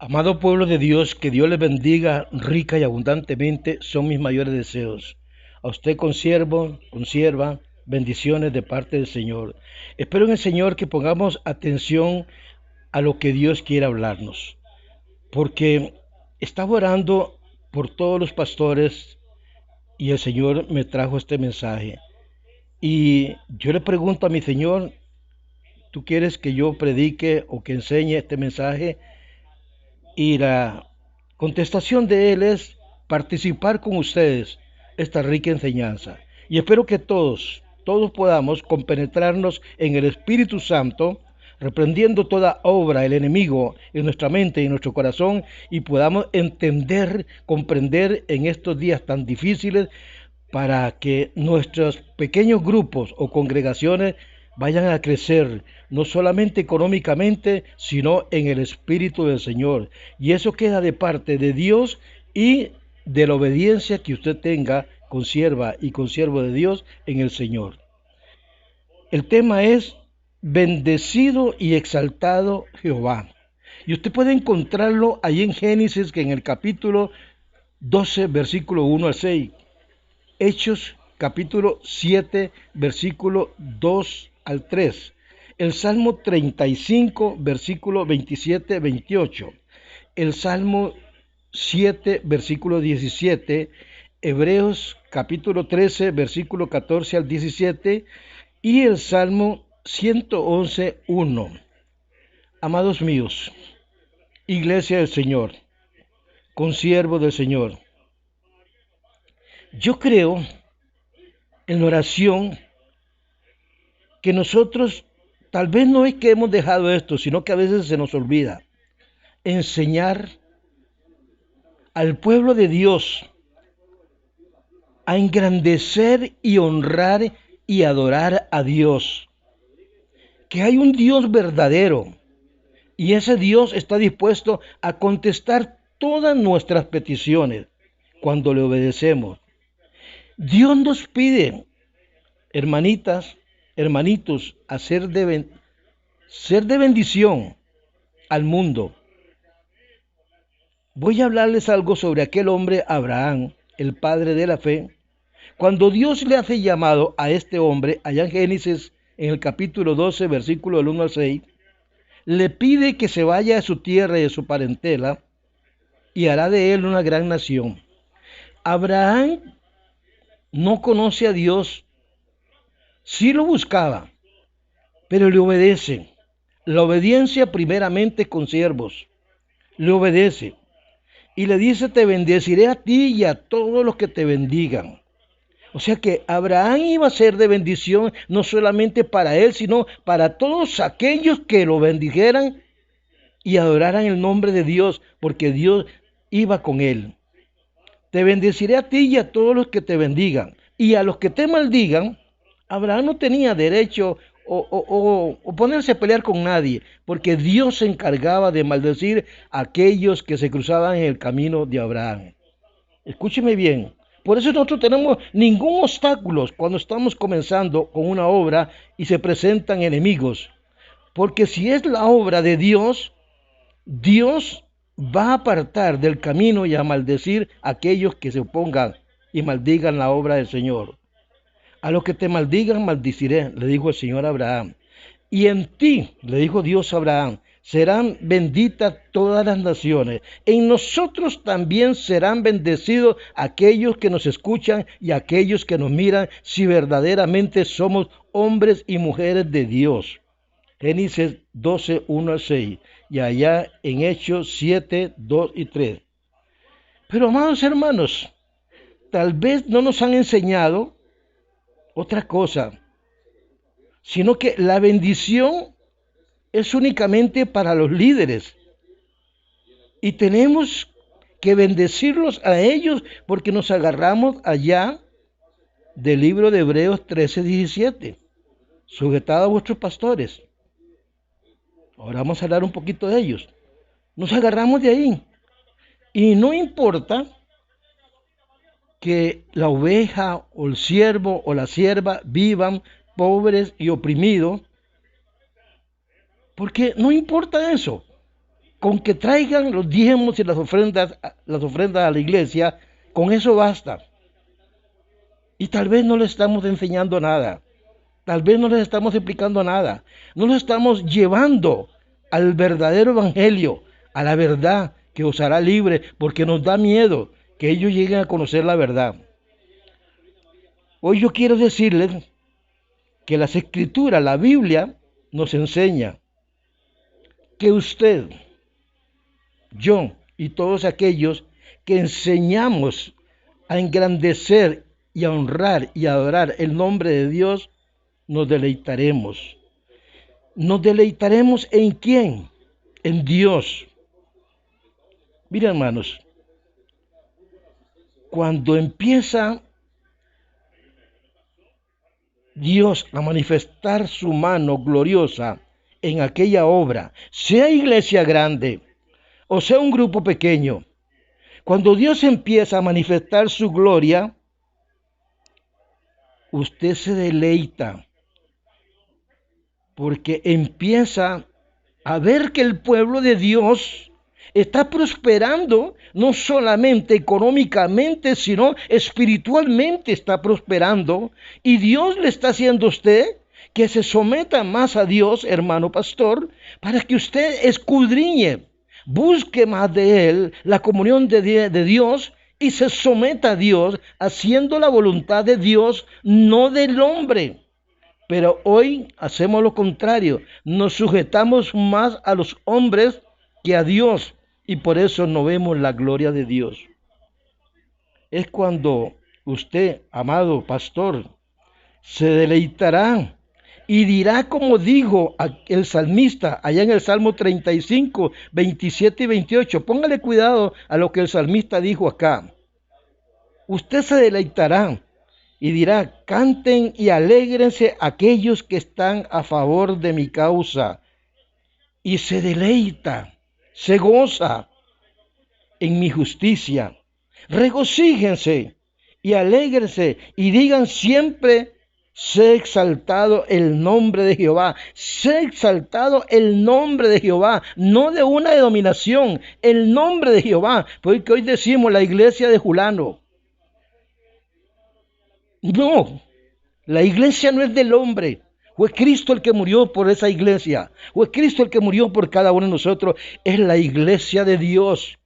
Amado pueblo de Dios, que Dios les bendiga rica y abundantemente, son mis mayores deseos. A usted, consierva, bendiciones de parte del Señor. Espero en el Señor que pongamos atención a lo que Dios quiere hablarnos, porque estaba orando por todos los pastores y el Señor me trajo este mensaje. Y yo le pregunto a mi Señor, ¿tú quieres que yo predique o que enseñe este mensaje? Y la contestación de él es participar con ustedes esta rica enseñanza. Y espero que todos podamos compenetrarnos en el Espíritu Santo, reprendiendo toda obra del enemigo en nuestra mente y en nuestro corazón, y podamos entender, comprender en estos días tan difíciles, para que nuestros pequeños grupos o congregaciones vayan a crecer, no solamente económicamente, sino en el Espíritu del Señor. Y eso queda de parte de Dios y de la obediencia que usted tenga, consierva y consiervo de Dios en el Señor. El tema es bendecido y exaltado Jehová. Y usted puede encontrarlo ahí en Génesis, que en el capítulo 12, versículo 1 al 6. Hechos capítulo 7, versículo 2 al 3. El Salmo 35, versículo 27-28. El Salmo 7, versículo 17. Hebreos capítulo 13, versículo 14 al 17. Y el Salmo 111, 1. Amados míos, Iglesia del Señor, consiervo del Señor, yo creo en la oración que nosotros tal vez no es que hemos dejado esto, sino que a veces se nos olvida enseñar al pueblo de Dios a engrandecer y honrar y adorar a Dios, que hay un Dios verdadero y ese Dios está dispuesto a contestar todas nuestras peticiones cuando le obedecemos. Dios nos pide, hermanitas, hermanitos, a ser de bendición al mundo. Voy a hablarles algo sobre aquel hombre Abraham, el padre de la fe. Cuando Dios le hace llamado a este hombre, allá en Génesis, en el capítulo 12, versículo del 1 al 6, le pide que se vaya de su tierra y de su parentela y hará de él una gran nación. Abraham no conoce a Dios, sí lo buscaba, pero le obedece. La obediencia primeramente con siervos. Le obedece. Y le dice, te bendeciré a ti y a todos los que te bendigan. O sea que Abraham iba a ser de bendición no solamente para él, sino para todos aquellos que lo bendijeran y adoraran el nombre de Dios, porque Dios iba con él. Te bendeciré a ti y a todos los que te bendigan. Y a los que te maldigan, Abraham no tenía derecho o ponerse a pelear con nadie, porque Dios se encargaba de maldecir a aquellos que se cruzaban en el camino de Abraham. Escúcheme bien. Por eso nosotros tenemos ningún obstáculo cuando estamos comenzando con una obra y se presentan enemigos. Porque si es la obra de Dios, Dios va a apartar del camino y a maldecir a aquellos que se opongan y maldigan la obra del Señor. A los que te maldigan, maldiciré, le dijo el Señor a Abraham. Y en ti, le dijo Dios a Abraham, serán benditas todas las naciones. En nosotros también serán bendecidos aquellos que nos escuchan y aquellos que nos miran, si verdaderamente somos hombres y mujeres de Dios. Génesis 12, 1 al 6. Y allá en Hechos 7, 2 y 3. Pero amados hermanos, tal vez no nos han enseñado otra cosa, sino que la bendición es únicamente para los líderes y tenemos que bendecirlos a ellos porque nos agarramos allá del libro de Hebreos 13, 17, sujetado a vuestros pastores. Ahora vamos a hablar un poquito de ellos. Nos agarramos de ahí y no importa que la oveja o el siervo o la sierva vivan pobres y oprimidos, porque no importa eso. Con que traigan los diezmos y las ofrendas a la iglesia, con eso basta. Y tal vez no les estamos enseñando nada. Tal vez no les estamos explicando nada. No los estamos llevando al verdadero evangelio, a la verdad que os hará libre, porque nos da miedo que ellos lleguen a conocer la verdad. Hoy yo quiero decirles que las escrituras, la Biblia, nos enseña que usted, yo y todos aquellos que enseñamos a engrandecer y a honrar y a adorar el nombre de Dios, nos deleitaremos. ¿Nos deleitaremos en quién? En Dios. Mira, hermanos, cuando empieza Dios a manifestar su mano gloriosa en aquella obra, sea iglesia grande o sea un grupo pequeño, cuando Dios empieza a manifestar su gloria, usted se deleita porque empieza a ver que el pueblo de Dios está prosperando, no solamente económicamente, sino espiritualmente está prosperando, y Dios le está haciendo a usted que se someta más a Dios, hermano pastor, para que usted escudriñe, busque más de Él, la comunión de Dios, y se someta a Dios, haciendo la voluntad de Dios, no del hombre. Pero hoy hacemos lo contrario, nos sujetamos más a los hombres que a Dios, y por eso no vemos la gloria de Dios. Es cuando usted, amado pastor, se deleitará y dirá como dijo el salmista allá en el Salmo 35, 27 y 28. Póngale cuidado a lo que el salmista dijo acá. Usted se deleitará y dirá: canten y alégrense aquellos que están a favor de mi causa. Y se deleita, se goza en mi justicia. Regocíjense y alégrense y digan siempre: sé exaltado el nombre de Jehová. Sé exaltado el nombre de Jehová, no de una denominación, el nombre de Jehová, porque hoy decimos la iglesia de Julano. No, la iglesia no es del hombre. Fue Cristo el que murió por esa iglesia. Fue Cristo el que murió por cada uno de nosotros. Es la iglesia de Dios.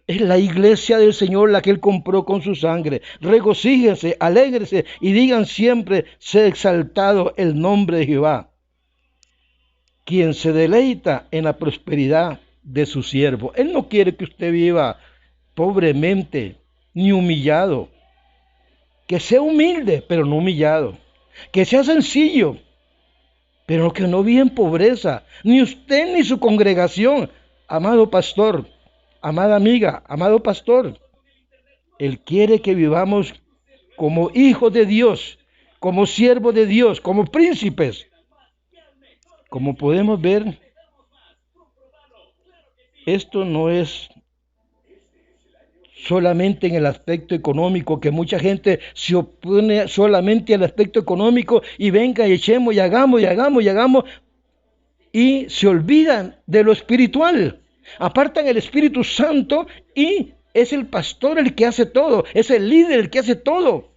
Es la iglesia del Señor la que Él compró con su sangre. Regocíjense, alégrense y digan siempre: sea exaltado el nombre de Jehová, quien se deleita en la prosperidad de su siervo. Él no quiere que usted viva pobremente ni humillado. Que sea humilde, pero no humillado. Que sea sencillo, pero que no viva en pobreza. Ni usted ni su congregación, amado pastor, amada amiga, amado pastor. Él quiere que vivamos como hijos de Dios, como siervos de Dios, como príncipes. Como podemos ver, esto no es solamente en el aspecto económico, que mucha gente se opone solamente al aspecto económico y venga y echemos y hagamos y se olvidan de lo espiritual. Apartan el Espíritu Santo y es el pastor el que hace todo, es el líder el que hace todo.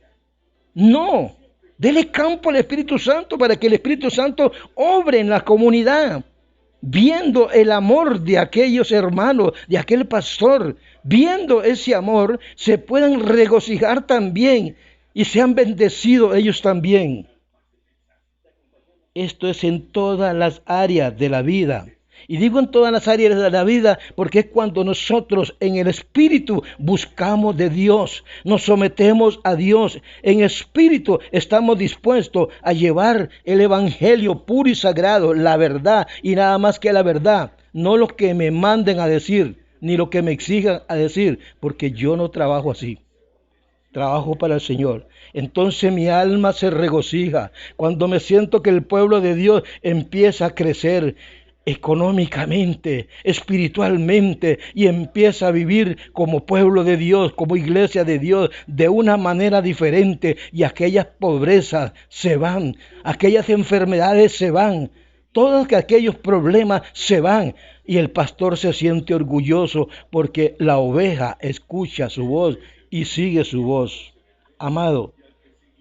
No, dele campo al Espíritu Santo para que el Espíritu Santo obre en la comunidad, viendo el amor de aquellos hermanos, de aquel pastor. Viendo ese amor, se puedan regocijar también y sean bendecidos ellos también. Esto es en todas las áreas de la vida. Y digo en todas las áreas de la vida porque es cuando nosotros en el Espíritu buscamos de Dios, nos sometemos a Dios. En espíritu estamos dispuestos a llevar el Evangelio puro y sagrado, la verdad y nada más que la verdad. No lo que me manden a decir, ni lo que me exijan a decir, porque yo no trabajo así. Trabajo para el Señor. Entonces mi alma se regocija cuando me siento que el pueblo de Dios empieza a crecer económicamente, espiritualmente, y empieza a vivir como pueblo de Dios, como iglesia de Dios, de una manera diferente, y aquellas pobrezas se van, aquellas enfermedades se van, todos aquellos problemas se van, y el pastor se siente orgulloso porque la oveja escucha su voz y sigue su voz. Amado,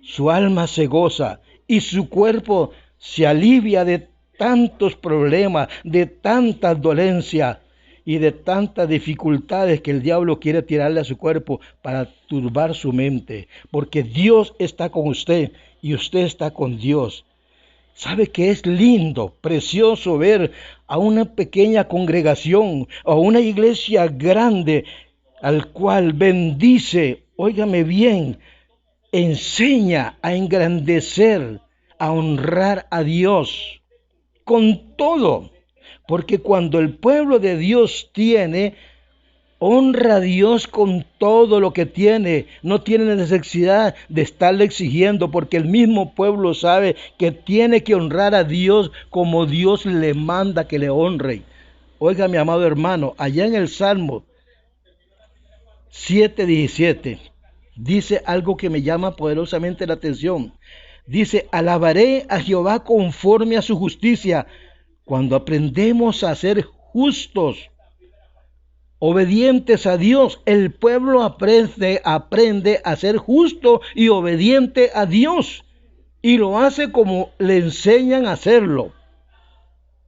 su alma se goza y su cuerpo se alivia de tantos problemas, de tantas dolencias y de tantas dificultades que el diablo quiere tirarle a su cuerpo para turbar su mente, porque Dios está con usted y usted está con Dios. ¿Sabe que es lindo, precioso ver a una pequeña congregación, a una iglesia grande, al cual bendice, óigame bien, enseña a engrandecer, a honrar a Dios con todo? Porque cuando el pueblo de Dios honra a Dios con todo lo que tiene, no tiene necesidad de estarle exigiendo, porque el mismo pueblo sabe que tiene que honrar a Dios como Dios le manda que le honre. Oiga, mi amado hermano, allá en el Salmo 7:17, dice algo que me llama poderosamente la atención. Dice: alabaré a Jehová conforme a su justicia. Cuando aprendemos a ser justos, obedientes a Dios, el pueblo aprende a ser justo y obediente a Dios, y lo hace como le enseñan a hacerlo.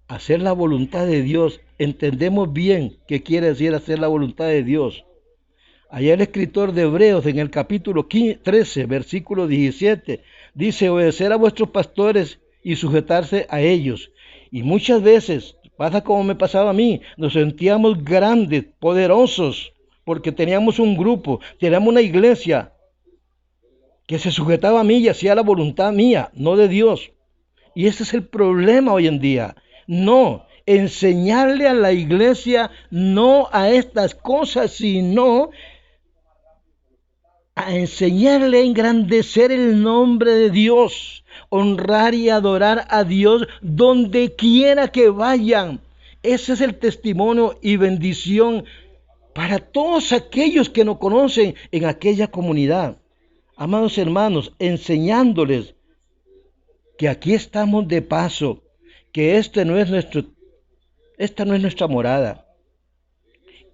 Hacer la voluntad de Dios, entendemos bien qué quiere decir hacer la voluntad de Dios. Allá el escritor de Hebreos, en el capítulo 13, versículo 17, dice: obedecer a vuestros pastores y sujetarse a ellos. Y muchas veces pasa como me pasaba a mí, nos sentíamos grandes, poderosos, porque teníamos un grupo, teníamos una iglesia que se sujetaba a mí y hacía la voluntad mía, no de Dios. Y ese es el problema hoy en día. No, enseñarle a la iglesia no a estas cosas, sino a enseñarle a engrandecer el nombre de Dios, honrar y adorar a Dios donde quiera que vayan. Ese es el testimonio y bendición para todos aquellos que nos conocen en aquella comunidad. Amados hermanos, enseñándoles que aquí estamos de paso, que esta no es nuestra morada,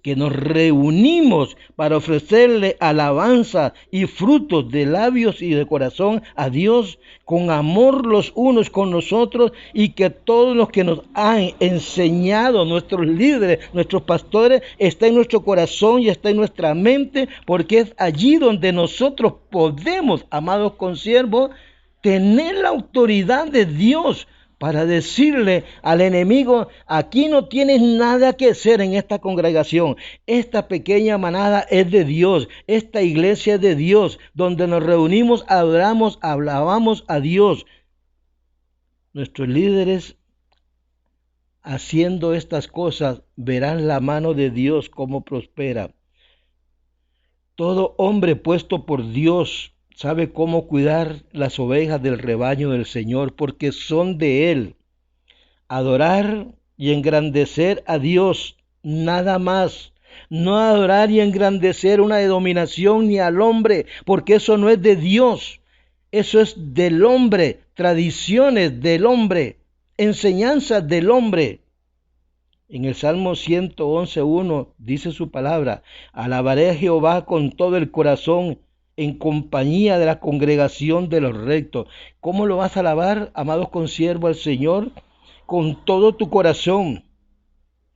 que nos reunimos para ofrecerle alabanza y frutos de labios y de corazón a Dios, con amor los unos con los otros, y que todos los que nos han enseñado nuestros líderes, nuestros pastores, está en nuestro corazón y está en nuestra mente, porque es allí donde nosotros podemos, amados consiervos, tener la autoridad de Dios para decirle al enemigo: aquí no tienes nada que hacer en esta congregación. Esta pequeña manada es de Dios. Esta iglesia es de Dios, donde nos reunimos, adoramos, alabamos a Dios. Nuestros líderes, haciendo estas cosas, verán la mano de Dios cómo prospera. Todo hombre puesto por Dios sabe cómo cuidar las ovejas del rebaño del Señor, porque son de Él. Adorar y engrandecer a Dios, nada más. No adorar y engrandecer una denominación ni al hombre, porque eso no es de Dios. Eso es del hombre, tradiciones del hombre, enseñanzas del hombre. En el Salmo 111:1 dice su palabra: alabaré a Jehová con todo el corazón, en compañía de la congregación de los rectos. ¿Cómo lo vas a alabar, amados consiervos, al Señor? Con todo tu corazón,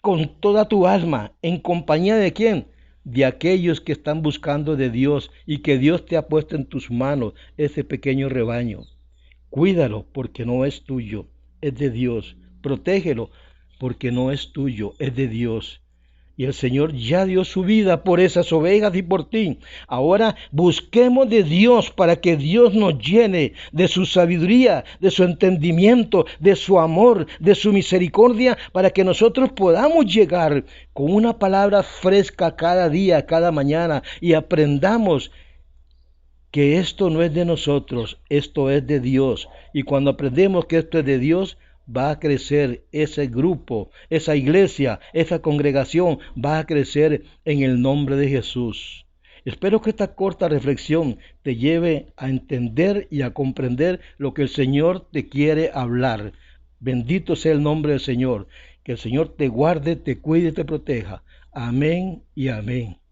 con toda tu alma. ¿En compañía de quién? De aquellos que están buscando de Dios y que Dios te ha puesto en tus manos, ese pequeño rebaño. Cuídalo, porque no es tuyo, es de Dios. Protégelo, porque no es tuyo, es de Dios. Y el Señor ya dio su vida por esas ovejas y por ti. Ahora busquemos de Dios para que Dios nos llene de su sabiduría, de su entendimiento, de su amor, de su misericordia, para que nosotros podamos llegar con una palabra fresca cada día, cada mañana, y aprendamos que esto no es de nosotros, esto es de Dios. Y cuando aprendemos que esto es de Dios, va a crecer ese grupo, esa iglesia, esa congregación, va a crecer en el nombre de Jesús. Espero que esta corta reflexión te lleve a entender y a comprender lo que el Señor te quiere hablar. Bendito sea el nombre del Señor. Que el Señor te guarde, te cuide y te proteja. Amén y amén.